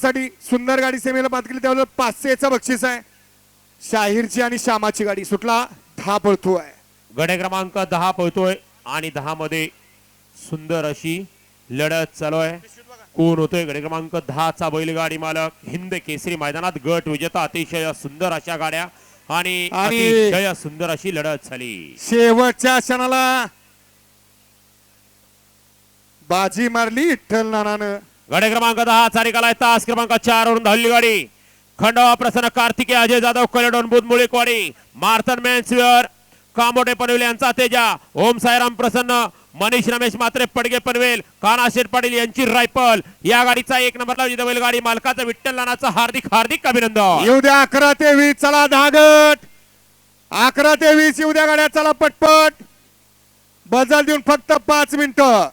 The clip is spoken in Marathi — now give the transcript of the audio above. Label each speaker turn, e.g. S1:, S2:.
S1: साठी सुंदर गाडी सेमीला बाद केली त्यावेळेला 500चं बक्षीस आहे. शाहीरची आणि श्यामाची गाडी सुटला 10 पळतोय.
S2: गडे क्रमांक 10 पळतोय आणि 10 मध्ये सुंदर अशी लढत चालू आहे. कोण होतोय गडे क्रमांक 10 चा बैलगाडी मालक. हिंद केसरी मैदानात गट विजेता अतिशय सुंदर अशा गाड्या आणि अतिशय सुंदर अशी लढत झाली.
S1: शेवटच्या क्षणाला बाजी मारली विठ्ठल नानानं.
S2: गडे क्रमांक 10 चा निकाल आहे. तास क्रमांक 4 वरून धावली गाडी. खंडवा प्रसन्न कार्तिके अजय जाधव कलेडोन बुध मुळीकवाडी मार्थन मेन्सवेअर कामोटे पनवेल यांचा तेजा. ओम साईराम प्रसन्न मनीष रमेश मात्रे पडगे पनवेल कानाशेठ पाटील यांची रायफल या गाडीचा 1 नंबरला विजेता बैलगाडी मालकाचं विठ्ठल नानाचं हार्दिक हार्दिक अभिनंदन.
S1: येऊ द्या 11 ते 20 चला 10 गट 11 ते 20 येऊ द्या गाड्या चला पटपट. बदल देऊन फक्त 5 मिनिटं.